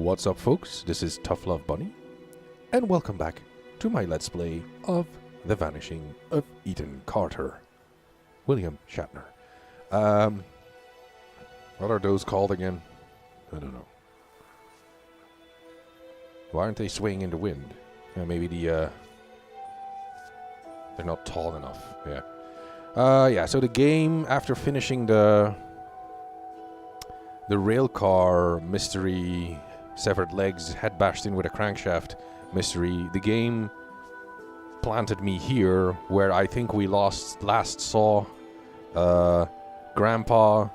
What's up, folks? This is Tough Love Bunny, and welcome back to my Let's Play of The Vanishing of Ethan Carter. William Shatner. What are those called again? I don't know. Why aren't they swaying in the wind? Maybe they're not tall enough. Yeah, so the game, after finishing the rail car mystery, severed legs, head bashed in with a crankshaft mystery, the game planted me here where I think we last saw Grandpa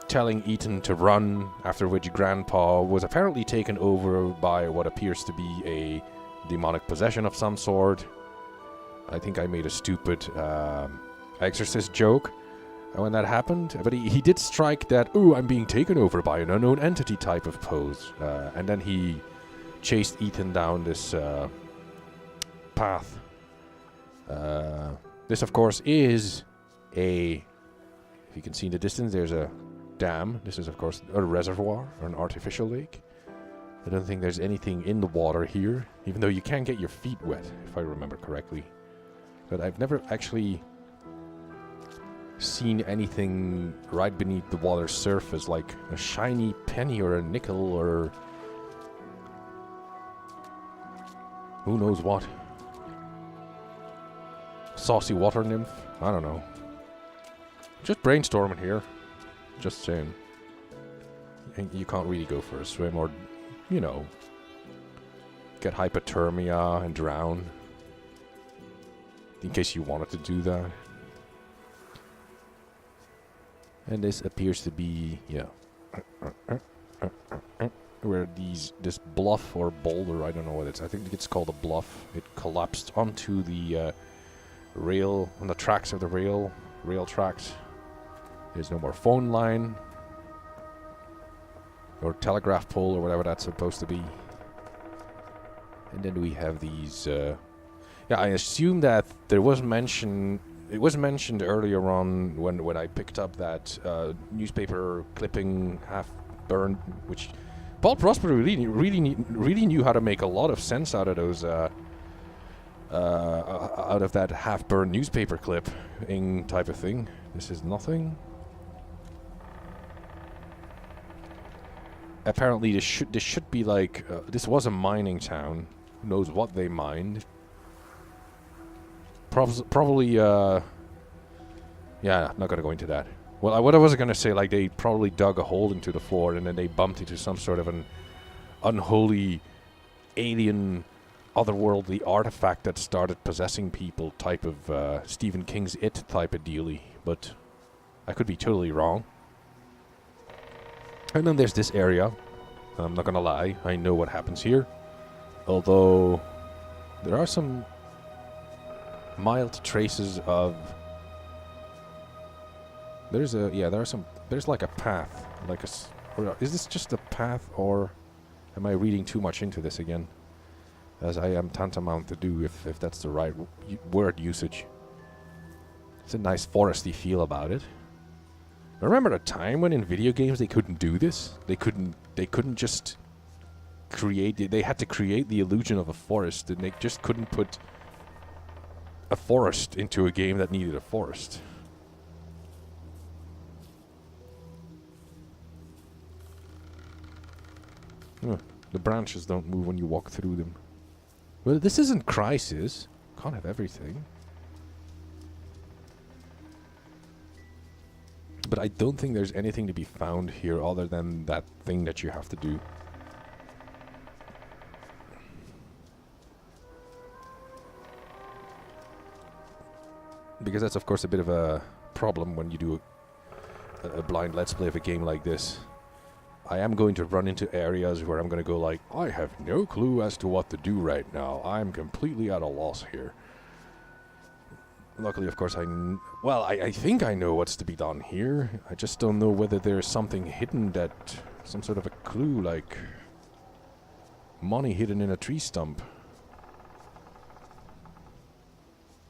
telling Ethan to run, after which Grandpa was apparently taken over by what appears to be a demonic possession of some sort. I think I made a stupid exorcist joke when that happened, but he did strike that, ooh, I'm being taken over by an unknown entity type of pose. And then he chased Ethan down this path. This, of course, is if you can see in the distance, there's a dam. This is, of course, a reservoir or an artificial lake. I don't think there's anything in the water here, even though you can get your feet wet, if I remember correctly. But I've never actually seen anything right beneath the water's surface, like a shiny penny or a nickel or who knows what. Saucy water nymph? I don't know. Just brainstorming here. Just saying. You can't really go for a swim or, you know, get hypothermia and drown. In case you wanted to do that. And this appears to be, yeah, where this bluff or boulder, I don't know what it's, I think it's called a bluff. It collapsed onto the rail, on the tracks of the rail tracks. There's no more phone line or telegraph pole or whatever that's supposed to be. And then we have these, yeah, I assume that there was mention. It was mentioned earlier on when I picked up that newspaper clipping half-burned, which Paul Prosper really knew how to make a lot of sense out of those out of that half-burned newspaper clipping type of thing. This is nothing. Apparently, this should be like this was a mining town. Who knows what they mined? Probably, yeah, not gonna go into that. Well, what I was gonna say, like, they probably dug a hole into the floor and then they bumped into some sort of an unholy, alien, otherworldly artifact that started possessing people type of, Stephen King's It type of dealy. But I could be totally wrong. And then there's this area. I'm not gonna lie, I know what happens here. Although, there are some mild traces of there's like a path, like or is this just a path, or am I reading too much into this again, as I am tantamount to do, if that's the right word usage. It's a nice foresty feel about it. Remember a time when in video games they couldn't do this? They couldn't just create, they had to create the illusion of a forest, and they just couldn't put a forest into a game that needed a forest. The branches don't move when you walk through them. Well, this isn't Crisis. Can't have everything. But I don't think there's anything to be found here other than that thing that you have to do. Because that's, of course, a bit of a problem when you do a blind let's play of a game like this. I am going to run into areas where I'm going to go like, I have no clue as to what to do right now. I'm completely at a loss here. Luckily, of course, I think I know what's to be done here. I just don't know whether there's something hidden that, some sort of a clue, like money hidden in a tree stump.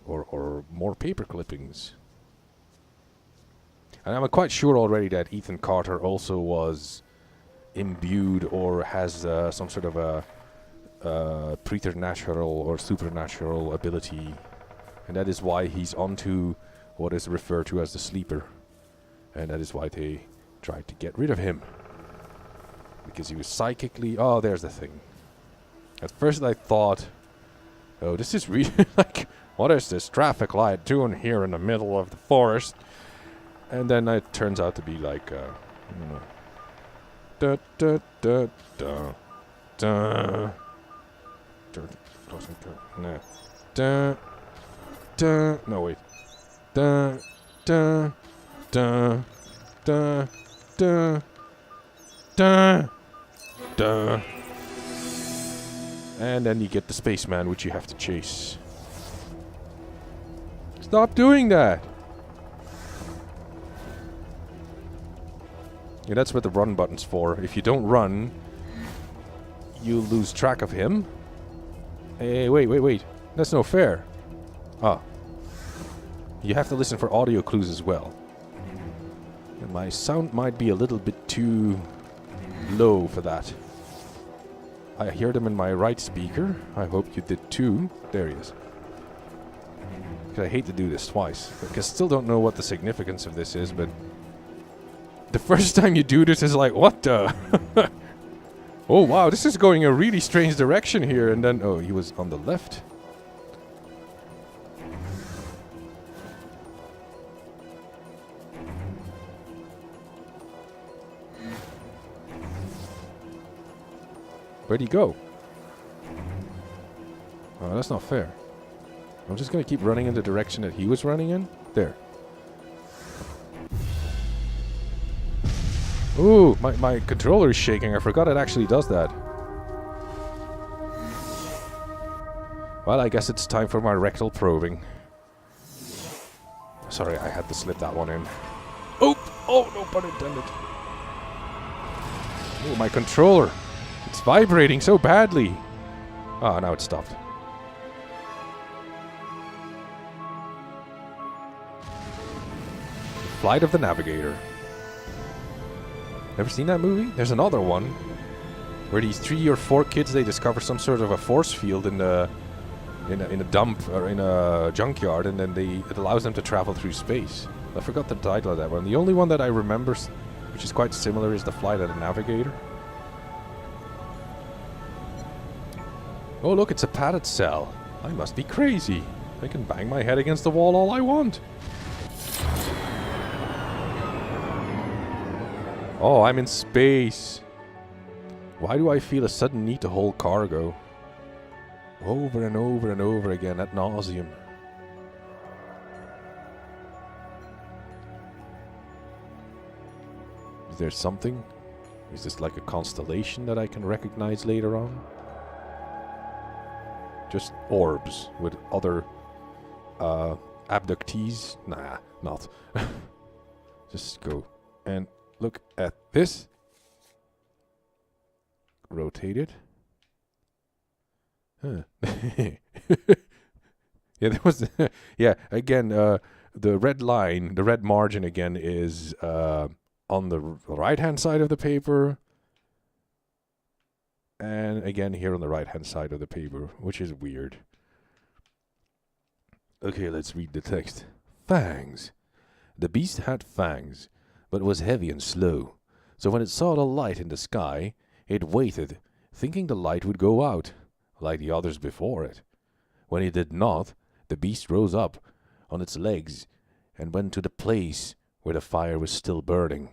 Or more paper clippings. And I'm quite sure already that Ethan Carter also was imbued or has some sort of a preternatural or supernatural ability, and that is why he's onto what is referred to as the sleeper, and that is why they tried to get rid of him, because he was psychically... Oh, there's the thing. At first I thought, oh, this is really like, what is this traffic light doing here in the middle of the forest? And then it turns out to be like, da da da da da. No, wait. Da da da da da da da. And then you get the spaceman, which you have to chase. Stop doing that! Yeah, that's what the run button's for. If you don't run, you lose track of him. Hey, wait. That's no fair. Ah. You have to listen for audio clues as well. And my sound might be a little bit too low for that. I hear them in my right speaker. I hope you did too. There he is. I hate to do this twice, because I still don't know what the significance of this is, but the first time you do this is like, what the? Oh wow, this is going a really strange direction here, and then, oh, he was on the left. Where'd he go? Oh, that's not fair. I'm just gonna keep running in the direction that he was running in. There. Ooh, my controller is shaking. I forgot it actually does that. Well, I guess it's time for my rectal probing. Sorry, I had to slip that one in. Oh, no pun intended. Oh, my controller. It's vibrating so badly. Ah, now it stopped. Flight of the Navigator. Ever seen that movie? There's another one where these 3 or 4 kids, they discover some sort of a force field in a dump or in a junkyard, and then it allows them to travel through space. I forgot the title of that one. The only one that I remember, which is quite similar, is the Flight of the Navigator. Oh look, it's a padded cell. I must be crazy. I can bang my head against the wall all I want. Oh, I'm in space. Why do I feel a sudden need to hold cargo? Over and over and over again ad nauseum. Is there something? Is this like a constellation that I can recognize later on? Just orbs with other abductees? Nah, not. Just go and look at this. Rotate it. Huh. Yeah, there was... yeah, again, the red line, the red margin again is on the right-hand side of the paper. And again here on the right-hand side of the paper, which is weird. Okay, let's read the text. Fangs. The beast had fangs, but was heavy and slow. So when it saw the light in the sky, it waited, thinking the light would go out, like the others before it. When it did not, the beast rose up on its legs and went to the place where the fire was still burning.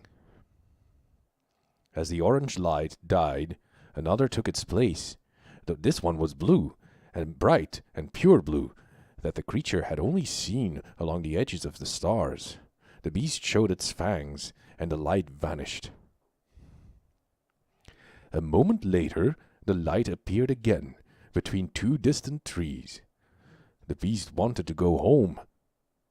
As the orange light died, another took its place, though this one was blue, and bright and pure blue, that the creature had only seen along the edges of the stars. The beast showed its fangs, and the light vanished. A moment later, the light appeared again, between 2 distant trees. The beast wanted to go home.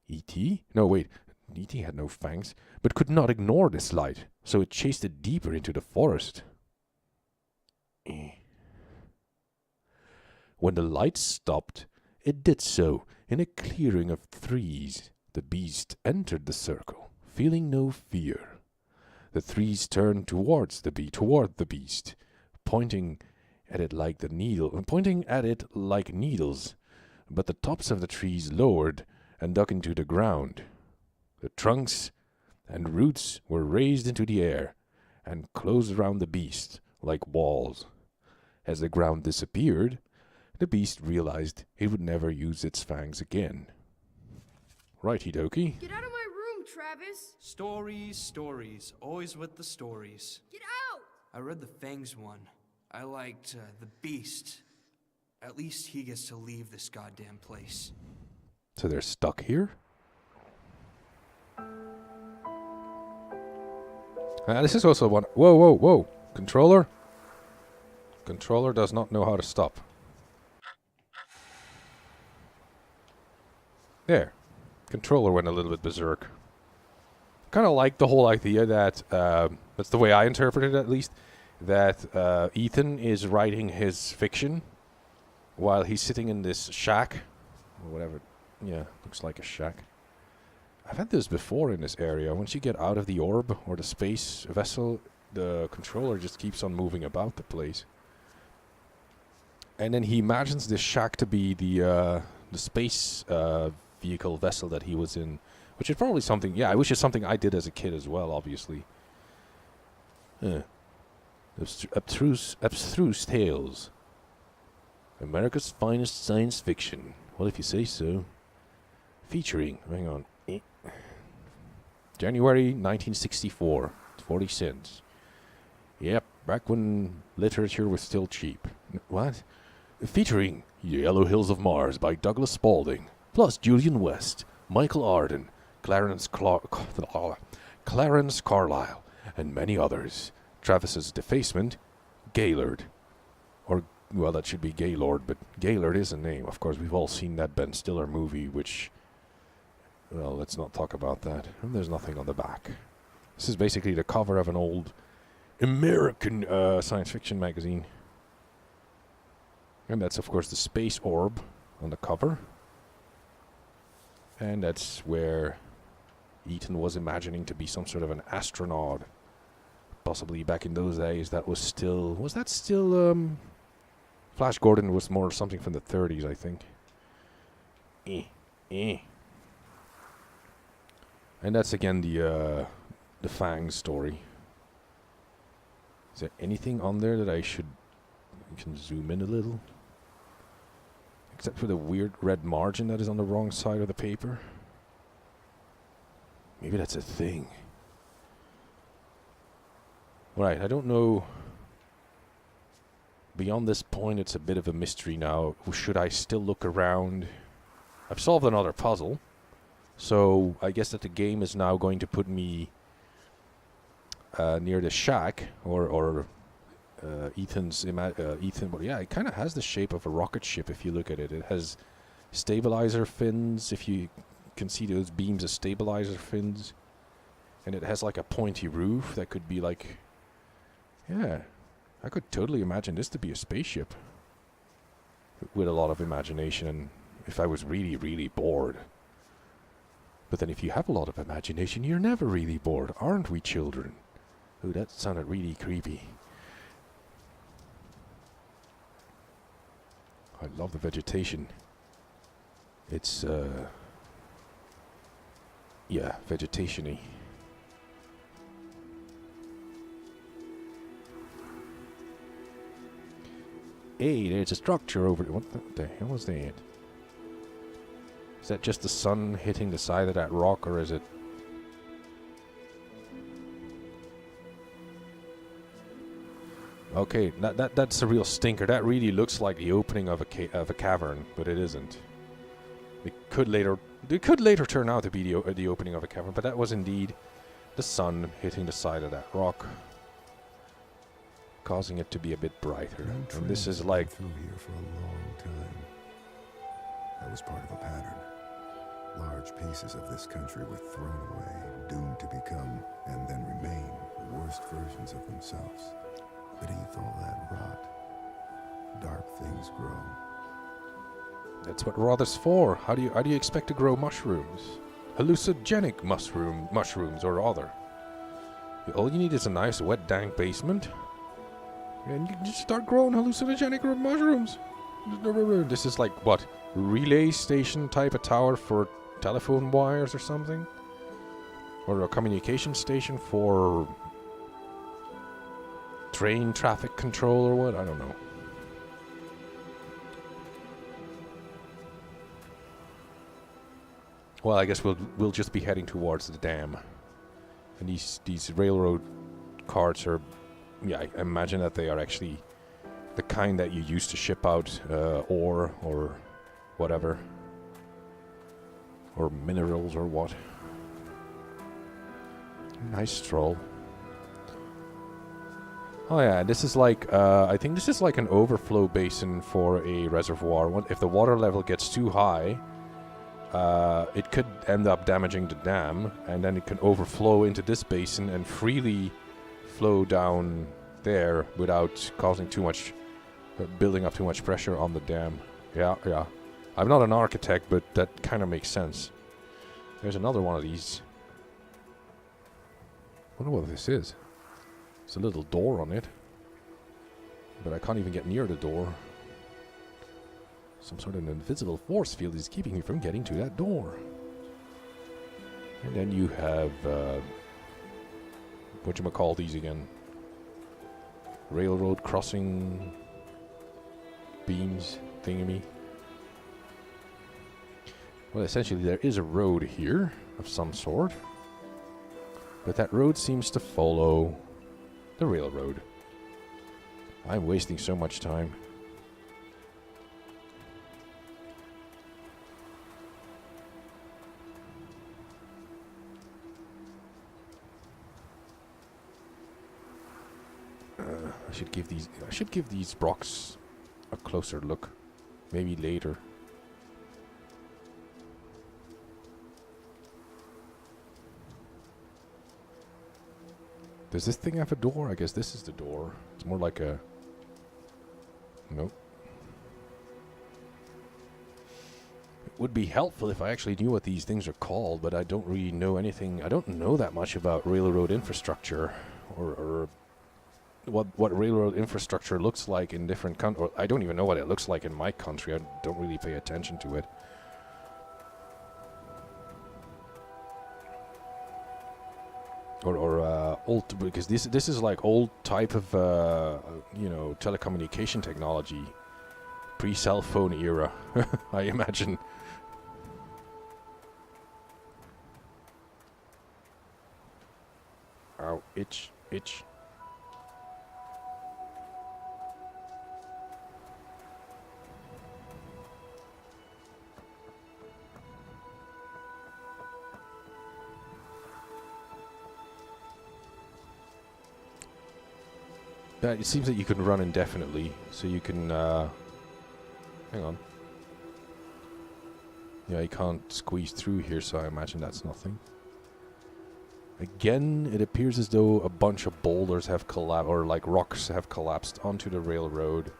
E.T.? No, wait, E.T. had no fangs, but could not ignore this light, so it chased it deeper into the forest. When the light stopped, it did so in a clearing of trees. The beast entered the circle, feeling no fear. The trees turned toward the beast, pointing at it like needles, but the tops of the trees lowered and dug into the ground. The trunks and roots were raised into the air and closed around the beast like walls. As the ground disappeared, the beast realized it would never use its fangs again. Righty dokey. Get out of my room, Travis! Stories, always with the stories. Get out! I read the Fangs one. I liked the beast. At least he gets to leave this goddamn place. So they're stuck here? This is also one... Whoa. Controller? Controller does not know how to stop. There. Controller went a little bit berserk. Kind of like the whole idea that... that's the way I interpret it, at least. That Ethan is writing his fiction while he's sitting in this shack. Or whatever. Yeah, looks like a shack. I've had this before in this area. Once you get out of the orb or the space vessel, the controller just keeps on moving about the place. And then he imagines this shack to be the space vehicle vessel that he was in. Which is probably something, yeah, which is something I did as a kid as well, obviously. Abstruse Tales. America's finest science fiction. Well, if you say so. Featuring, hang on. January 1964. 40 cents. Yep, back when literature was still cheap. What? Featuring Yellow Hills of Mars by Douglas Spaulding. Plus Julian West, Michael Arden, Clarence Carlyle, and many others. Travis's defacement, Gaylord. Or, well, that should be Gaylord, but Gaylord is a name. Of course, we've all seen that Ben Stiller movie, which... Well, let's not talk about that. And there's nothing on the back. This is basically the cover of an old American science fiction magazine. And that's, of course, the space orb on the cover. And that's where Ethan was imagining to be some sort of an astronaut. Possibly back in those days, that was still... Was that still... Flash Gordon was more something from the 30s, I think. And that's again the Fang story. Is there anything on there that I can zoom in a little? Except for the weird red margin that is on the wrong side of the paper. Maybe that's a thing. Right, I don't know. Beyond this point, it's a bit of a mystery now. Should I still look around? I've solved another puzzle. So, I guess that the game is now going to put me near the shack, or Ethan's... well, yeah, it kind of has the shape of a rocket ship if you look at it. It has stabilizer fins, if you can see those beams of stabilizer fins. And it has like a pointy roof that could be like... Yeah, I could totally imagine this to be a spaceship. With a lot of imagination, and if I was really, really bored... But then if you have a lot of imagination, you're never really bored, aren't we, children? Oh, that sounded really creepy. I love the vegetation. It's, yeah, vegetation-y. Hey, there's a structure over there. What the hell is that? Is that just the sun hitting the side of that rock, or is it... Okay, that's a real stinker. That really looks like the opening of a cavern, but it isn't. It could later turn out to be the opening of a cavern, but that was indeed the sun hitting the side of that rock, causing it to be a bit brighter. And this is like... Through here for a long time. That was part of a pattern. Large pieces of this country were thrown away, doomed to become, and then remain, the worst versions of themselves. Beneath all that rot, dark things grow. That's what rot is for. How do you expect to grow mushrooms? Hallucinogenic mushrooms or other. All you need is a nice wet dank basement. And you can just start growing hallucinogenic mushrooms. This is like, what? Relay station type of tower for telephone wires or something? Or a communication station for train traffic control or what? I don't know. Well, I guess we'll just be heading towards the dam. And these railroad carts are, yeah, I imagine that they are actually the kind that you use to ship out ore or whatever. Or minerals or what. Nice stroll. Oh yeah, this is like, I think this is like an overflow basin for a reservoir. If the water level gets too high, it could end up damaging the dam, and then it can overflow into this basin and freely flow down there without causing too much, building up too much pressure on the dam. Yeah. I'm not an architect, but that kind of makes sense. There's another one of these. I wonder what this is. There's a little door on it, but I can't even get near the door. Some sort of invisible force field is keeping me from getting to that door. And then you have, whatchamacall these again? Railroad crossing beams thingy. Well, essentially there is a road here of some sort. But that road seems to follow the railroad. I'm wasting so much time. I should give these rocks a closer look. Maybe later. Does this thing have a door? I guess this is the door. It's more like a... Nope. It would be helpful if I actually knew what these things are called, but I don't really know anything. I don't know that much about railroad infrastructure or what railroad infrastructure looks like in different countries. I don't even know what it looks like in my country. I don't really pay attention to it. Or old, because this is like old type of telecommunication technology, pre-cell phone era, I imagine. Ow, itch. It seems that you can run indefinitely, so you can, hang on. Yeah, you can't squeeze through here, so I imagine that's nothing. Again, it appears as though a bunch of boulders have collapsed, or like rocks have collapsed onto the railroad.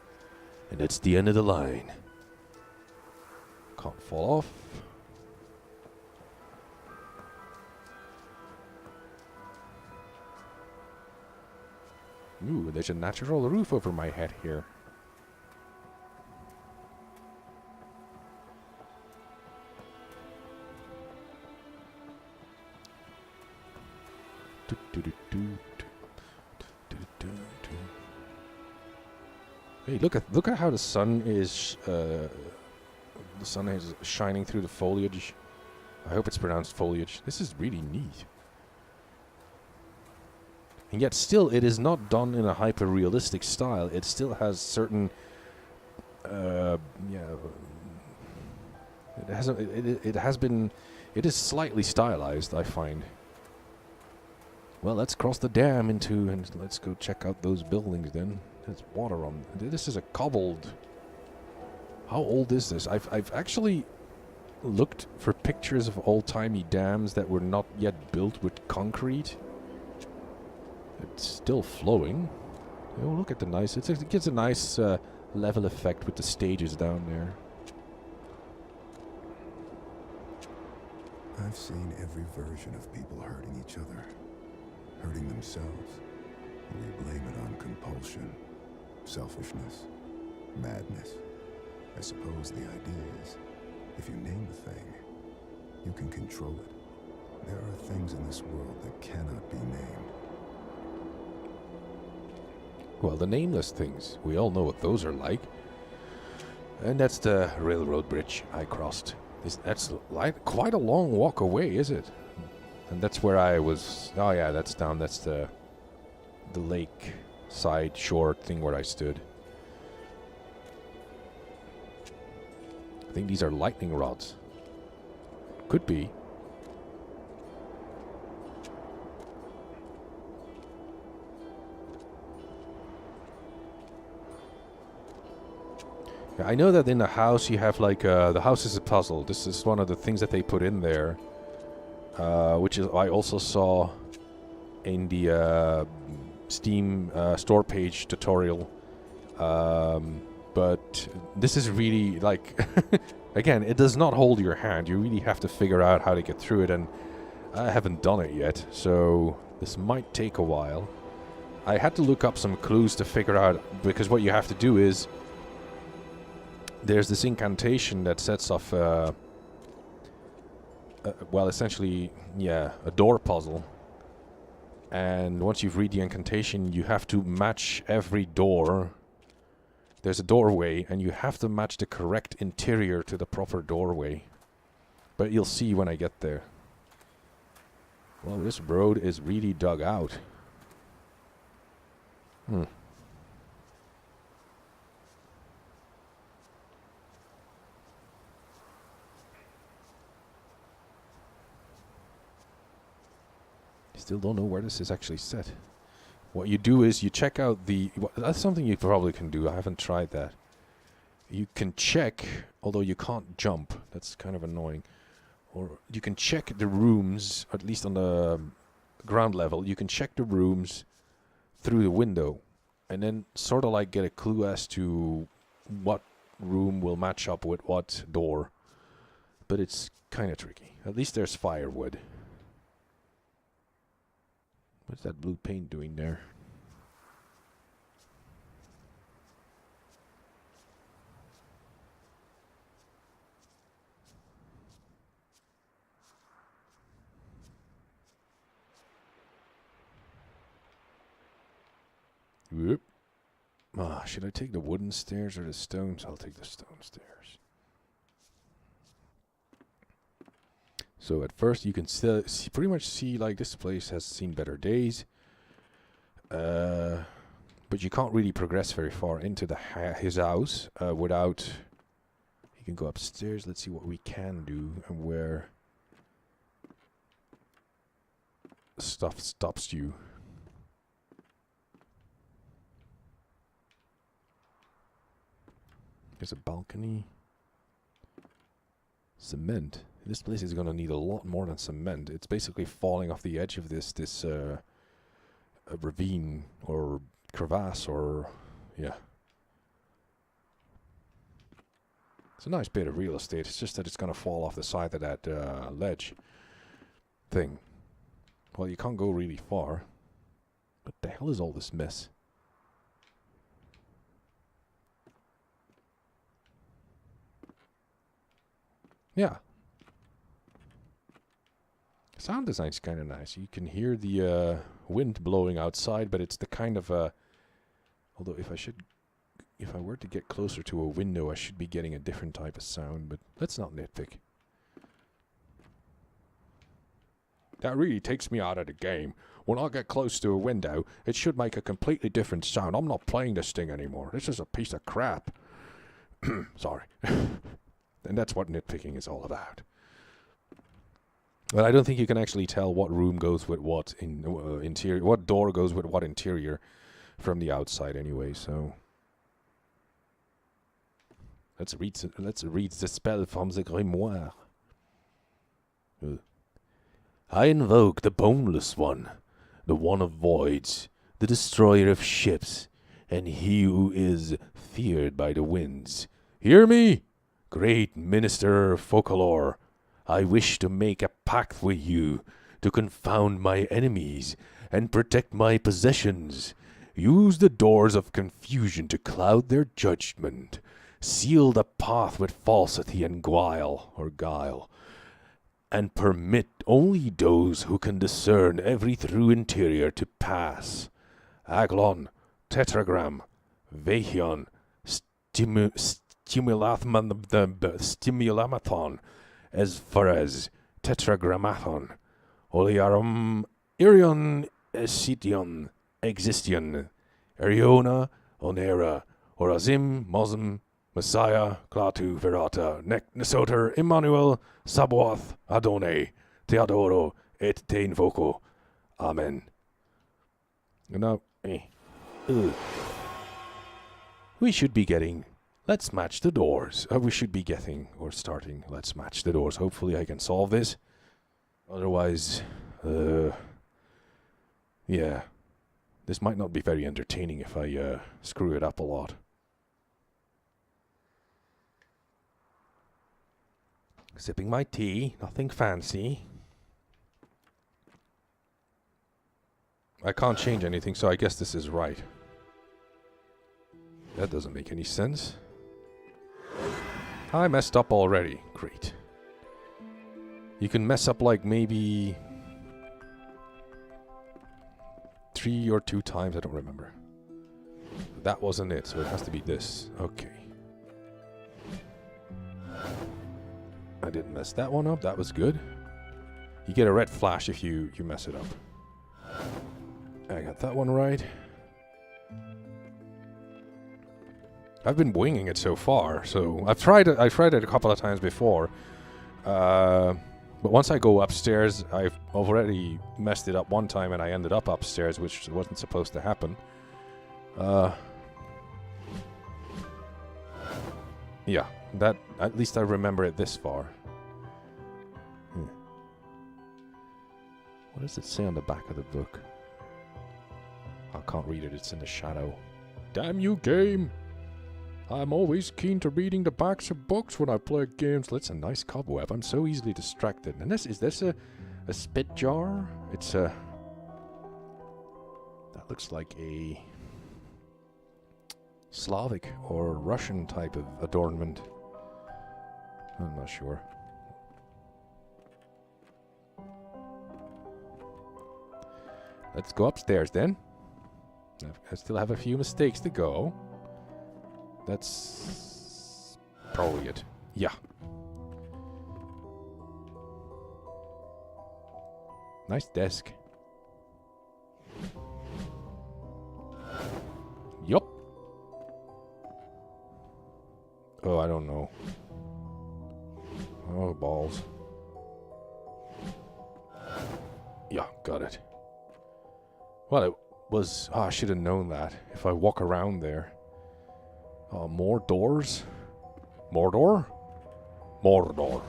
And it's the end of the line. Can't fall off. Ooh, there's a natural roof over my head here. Hey, look at how the sun is shining through the foliage. I hope it's pronounced foliage. This is really neat. And yet still it is not done in a hyper-realistic style. It still has certain it is slightly stylized, I find. Well, let's cross the dam and let's go check out those buildings then. There's water on. This is a cobbled. How old is this? I've actually looked for pictures of old-timey dams that were not yet built with concrete. It's still flowing. Oh, look at the nice... It gives a nice level effect with the stages down there. I've seen every version of people hurting each other. hurting themselves? Or we blame it on compulsion, selfishness, madness. I suppose the idea is, if you name the thing, you can control it. There are things in this world that cannot be named. Well, the nameless things, we all know what those are like. And that's the railroad bridge I crossed. That's like quite a long walk away, is it? And that's where I was. Oh yeah, that's down. That's the lake side shore thing where I stood. I think these are lightning rods. Could be. I know that in the house you have like the house is a puzzle. This is one of the things that they put in there, which is I also saw in the Steam store page tutorial. But this is really like again, it does not hold your hand. You really have to figure out how to get through it, and I haven't done it yet, so this might take a while. I had to look up some clues to figure out, because what you have to do is there's this incantation that sets off, well, essentially, yeah, a door puzzle. And once you've read the incantation, you have to match every door. There's a doorway, and you have to match the correct interior to the proper doorway. But you'll see when I get there. Well, this road is really dug out. Still don't know where this is actually set. What you do is you check out the... that's something you probably can do. I haven't tried that. You can check, although you can't jump. That's kind of annoying. Or you can check the rooms, at least on the ground level. You can check the rooms through the window. And then sort of like get a clue as to what room will match up with what door. But it's kind of tricky. At least there's firewood. What's that blue paint doing there? Whoop. Should I take the wooden stairs or the stones? I'll take the stone stairs. So at first you can still pretty much see like this place has seen better days. But you can't really progress very far into his house without... You can go upstairs. Let's see what we can do and where stuff stops you. There's a balcony. Cement. This place is going to need a lot more than cement. It's basically falling off the edge of this a ravine or crevasse or... yeah. It's a nice bit of real estate. It's just that it's going to fall off the side of that ledge thing. Well, you can't go really far. What the hell is all this mess? Yeah. Sound design's kind of nice. You can hear the wind blowing outside, but it's the kind of although if I were to get closer to a window, I should be getting a different type of sound, but let's not nitpick. That really takes me out of the game. When I get close to a window, it should make a completely different sound. I'm not playing this thing anymore. This is a piece of crap. Sorry. And that's what nitpicking is all about. But I don't think you can actually tell what room goes with what interior, what door goes with what interior from the outside anyway, so... Let's read the spell from the grimoire. I invoke the Boneless One, the One of Voids, the Destroyer of Ships, and he who is feared by the winds. Hear me, great Minister Folklore. I wish to make a pact with you, to confound my enemies and protect my possessions. Use the doors of confusion to cloud their judgment. Seal the path with falsity and guile, and permit only those who can discern every true interior to pass. Aglon, Tetragram, Vachion, Stimulamathon, Esphorez, Tetragrammathon, Olearum, Irion, Esition, Existion, Ariona, Onera, Orazim, Mosm, Messiah, Klaatu, Verata, Nesoter, Immanuel, Sabaoth, Adonai, Theodoro, et te invoco. Amen. Now, we should be getting, let's match the doors. We should be getting, or starting, let's match the doors. Hopefully I can solve this. Otherwise, yeah. This might not be very entertaining if I screw it up a lot. Sipping my tea, nothing fancy. I can't change anything, so I guess this is right. That doesn't make any sense. I messed up already. Great. You can mess up like maybe 3 or 2 times, I don't remember. That wasn't it, so it has to be this. Okay. I didn't mess that one up, that was good. You get a red flash if you mess it up. I got that one right. I've been winging it so far, so I've tried it a couple of times before. But once I go upstairs, I've already messed it up one time and I ended up upstairs, which wasn't supposed to happen. Yeah, that at least I remember it this far. What does it say on the back of the book? I can't read it, it's in the shadow. Damn you, game! I'm always keen to reading the backs of books when I play games. That's a nice cobweb. I'm so easily distracted. And is this a spit jar? It's a... That looks like a Slavic or Russian type of adornment. I'm not sure. Let's go upstairs then. I still have a few mistakes to go. That's probably it. Yeah. Nice desk. Yup. Oh, I don't know. Oh, balls. Yeah, got it. Well, it was... Oh, I should have known that. If I walk around there... more doors? Mordor? Mordor.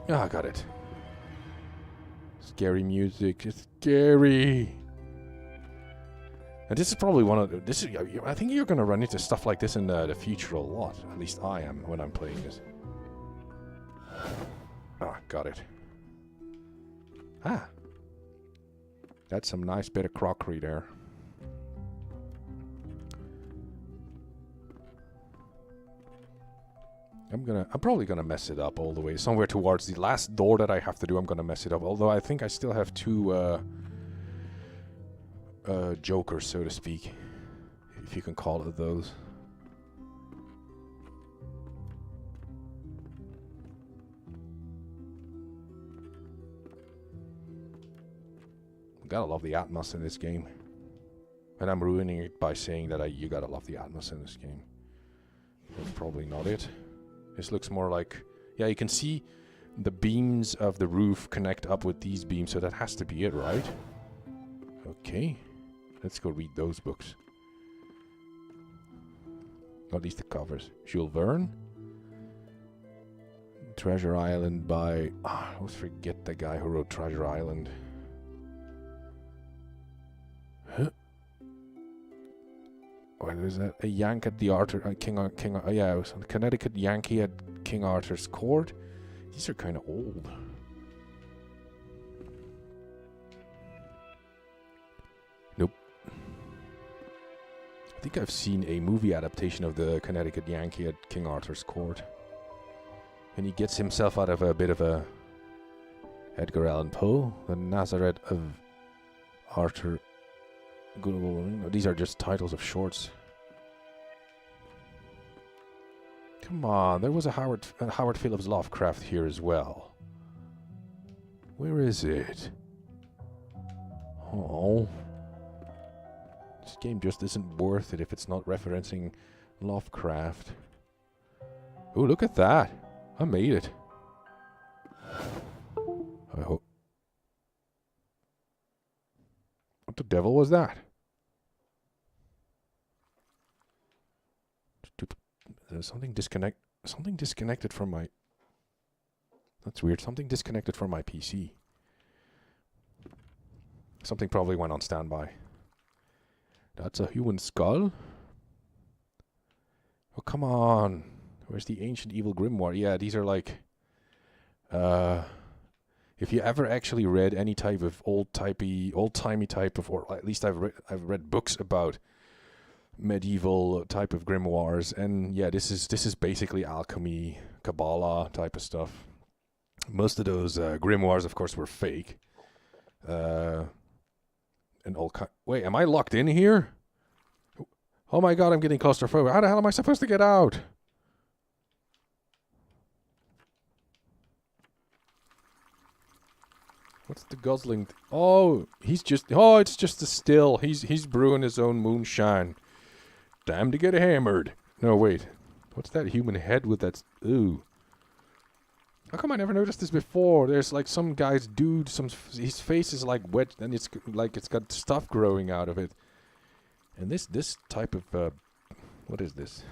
Yeah, I got it. Scary music. It's scary. And this is probably one of the... I think you're going to run into stuff like this in the future a lot. At least I am when I'm playing this. Ah, got it. Ah. That's some nice bit of crockery there. I'm probably gonna mess it up all the way. Somewhere towards the last door that I have to do, I'm gonna mess it up. Although I think I still have 2 jokers, so to speak. If you can call it those. Gotta love the Atmos in this game. And I'm ruining it by saying that you gotta love the Atmos in this game. That's probably not it. This looks more like... Yeah, you can see the beams of the roof connect up with these beams, so that has to be it, right? Okay. Let's go read those books. At least the covers. Jules Verne. Treasure Island by... I always forget the guy who wrote Treasure Island. Huh? What is that? A Yank at the Arthur... yeah, it was a Connecticut Yankee at King Arthur's court. These are kind of old. I think I've seen a movie adaptation of the Connecticut Yankee at King Arthur's court. And he gets himself out of a bit of a Edgar Allan Poe, the Nazareth of Arthur. These are just titles of shorts. Come on, there was a Howard Phillips Lovecraft here as well. Where is it? Oh. This game just isn't worth it if it's not referencing Lovecraft. Oh, look at that. I made it. I hope. What the devil was that? There's something disconnected from my... That's weird. Something disconnected from my PC. Something probably went on standby. That's a human skull? Oh, come on. Where's the ancient evil grimoire? Yeah, these are like... if you ever actually read any type of old-timey type of... Or at least I've read books about medieval type of grimoires. And yeah, this is basically alchemy, Kabbalah type of stuff. Most of those grimoires, of course, were fake. And all wait, am I locked in here? Oh my god, I'm getting claustrophobic. How the hell am I supposed to get out? What's the guzzling? Oh, he's just... Oh, it's just a still. He's brewing his own moonshine. Time to get hammered. No, wait. What's that human head with that... Ooh. How come I never noticed this before? There's like some guy's dude, his face is like wet, and it's like it's got stuff growing out of it. And this type of what is this?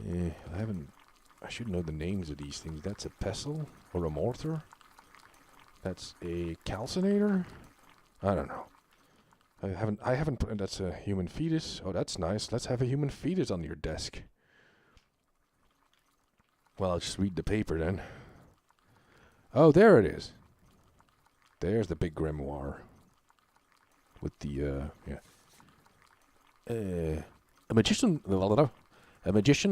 I should know the names of these things. That's a pestle or a mortar. That's a calcinator. I don't know. I haven't put. That's a human fetus. Oh, that's nice. Let's have a human fetus on your desk. Well, I'll just read the paper then. Oh, there it is. There's the big grimoire. With the, yeah. A magician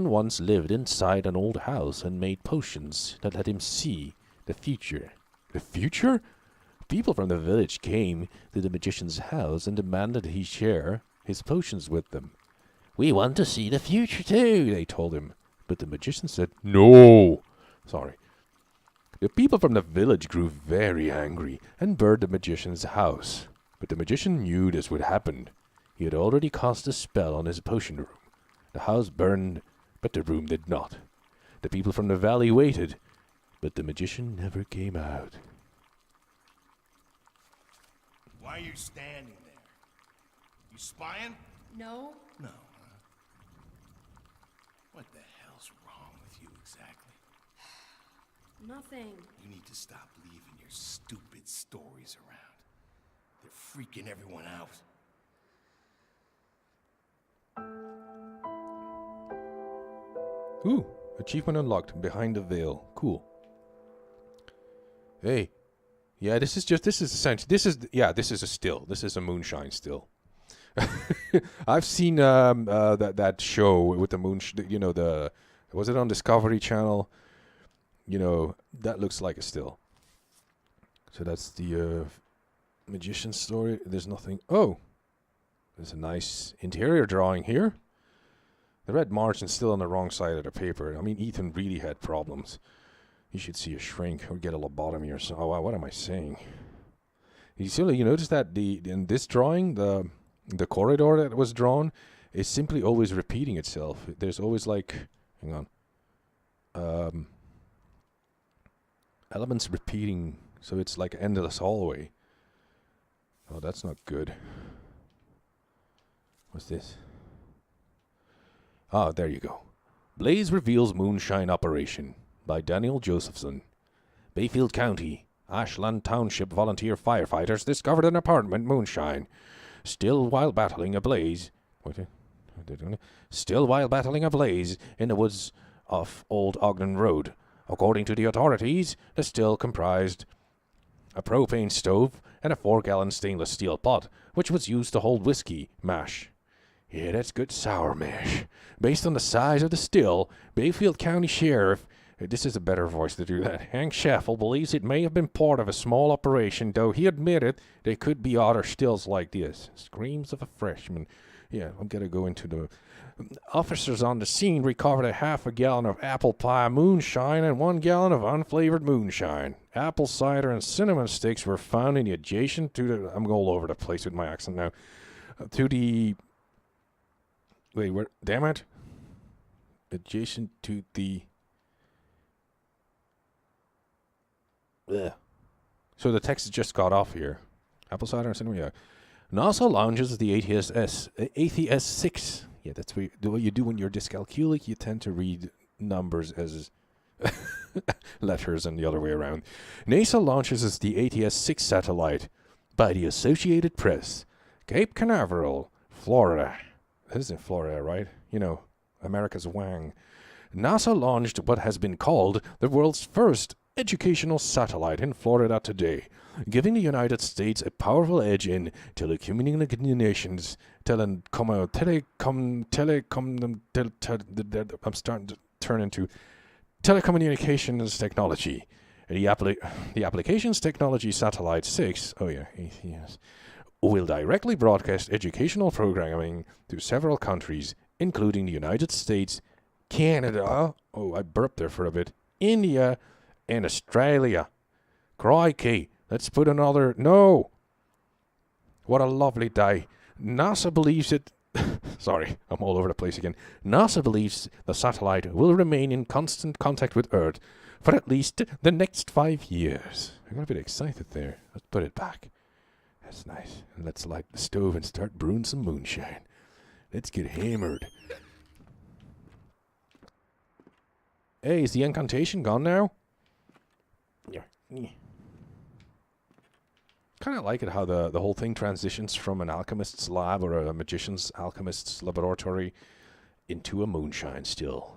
once lived inside an old house and made potions that let him see the future. The future? People from the village came to the magician's house and demanded he share his potions with them. We want to see the future too, they told him. But the magician said, no. Sorry. The people from the village grew very angry and burned the magician's house. But the magician knew this would happen. He had already cast a spell on his potion room. The house burned, but the room did not. The people from the valley waited, but the magician never came out. Why are you standing there? You spying? No. No. What the hell's wrong with you exactly? Nothing. You need to stop leaving your stupid stories around. They're freaking everyone out. Ooh, achievement unlocked. Behind the veil. Cool. Hey. Yeah, this is essentially... This is a still. This is a moonshine still. I've seen that show with the moon... was it on Discovery Channel? You know, that looks like a still. So that's the magician story. There's nothing... Oh! There's a nice interior drawing here. The red margin's still on the wrong side of the paper. I mean, Ethan really had problems. He should see a shrink or get a lobotomy or so. Oh, what am I saying? You notice that in this drawing, the corridor that was drawn is simply always repeating itself. There's always like... Hang on. Elements repeating, so it's like an endless hallway. Oh, that's not good. What's this? Ah, there you go. Blaze reveals moonshine operation by Daniel Josephson. Bayfield County, Ashland Township volunteer firefighters discovered an apartment moonshine. Still while battling a blaze in the woods off Old Ogden Road. According to the authorities, the still comprised a propane stove and a 4-gallon stainless steel pot, which was used to hold whiskey mash. Yeah, that's good sour mash. Based on the size of the still, Bayfield County Sheriff, this is a better voice to do that, Hank Schaffel believes it may have been part of a small operation, though he admitted there could be other stills like this. Screams of a freshman. Yeah, I'm gonna go into the... Officers on the scene recovered a half a gallon of apple pie moonshine and 1 gallon of unflavored moonshine. Apple cider and cinnamon sticks were found in the adjacent to the... I'm all over the place with my accent now. To the... Wait, where? Damn it. Adjacent to the... Ugh. So the text just got off here. Apple cider and cinnamon, yeah. NASA launches the ATS-6. Yeah, that's what you do when you're dyscalculic. You tend to read numbers as letters and the other way around. NASA launches the ATS-6 satellite by the Associated Press. Cape Canaveral, Florida. That is in Florida, right? You know, America's Wang. NASA launched what has been called the world's first educational satellite in Florida today, giving the United States a powerful edge in telecommunications. I'm starting to turn into telecommunications technology. The Applications Technology Satellite 6, oh yeah, ATS, will directly broadcast educational programming to several countries, including the United States, Canada, oh, I burped there for a bit, India, and Australia. Crikey, let's put another... No! What a lovely day. NASA believes it... Sorry, I'm all over the place again. NASA believes the satellite will remain in constant contact with Earth for at least the next 5 years. I got a bit excited there. Let's put it back. That's nice. And let's light the stove and start brewing some moonshine. Let's get hammered. Hey, is the incantation gone now? Yeah. Kind of like it how the whole thing transitions from an alchemist's lab or a magician's alchemist's laboratory into a moonshine still.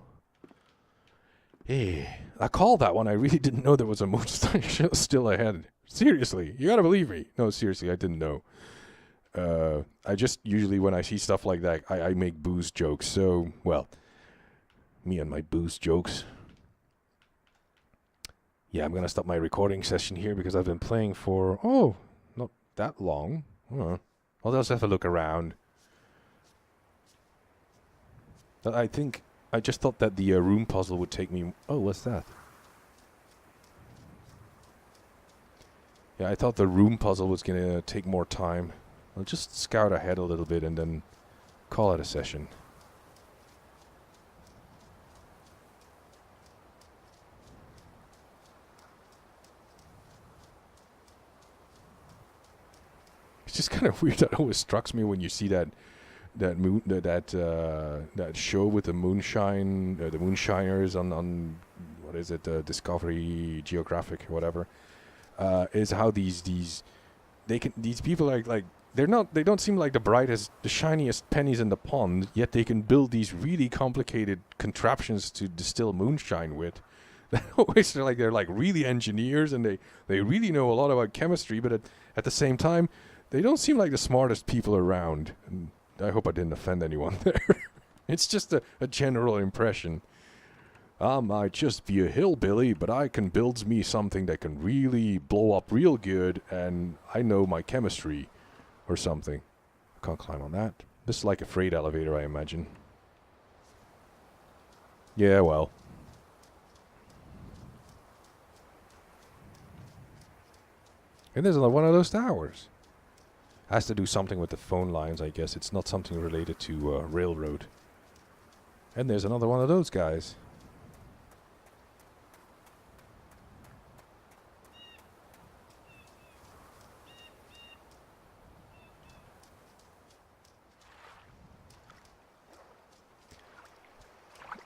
Hey, I called that one. I really didn't know there was a moonshine still ahead. Seriously, you gotta believe me. No, seriously, I didn't know. I just usually when I see stuff like that, I make booze jokes. So, well, me and my booze jokes. Yeah, I'm gonna stop my recording session here because I've been playing for, oh, not that long. I'll just have a look around. But I think, I just thought that the room puzzle would take me, oh, what's that? Yeah, I thought the room puzzle was gonna take more time. I'll just scout ahead a little bit and then call it a session. It's just kind of weird. That always strikes me when you see that show with the moonshine, the moonshiners on what is it, Discovery Geographic or whatever, is how these people are like they don't seem like the brightest, the shiniest pennies in the pond, yet they can build these really complicated contraptions to distill moonshine with. They always they're like really engineers and they really know a lot about chemistry, but at the same time, they don't seem like the smartest people around. And I hope I didn't offend anyone there. It's just a general impression. I might just be a hillbilly, but I can build me something that can really blow up real good, and I know my chemistry or something. I can't climb on that. This is like a freight elevator, I imagine. Yeah, well. And there's another one of those towers. Has to do something with the phone lines, I guess. It's not something related to railroad. And there's another one of those guys.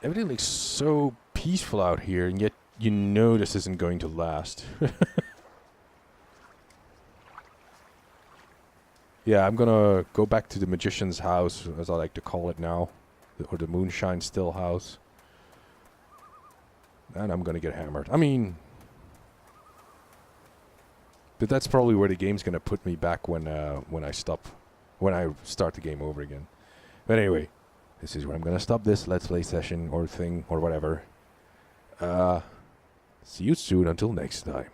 Everything looks so peaceful out here, and yet you know this isn't going to last. Yeah, I'm gonna go back to the magician's house, as I like to call it now. Or the moonshine still house. And I'm gonna get hammered. I mean... But that's probably where the game's gonna put me back when I start the game over again. But anyway, this is where I'm gonna stop this Let's Play session or thing or whatever. See you soon until next time.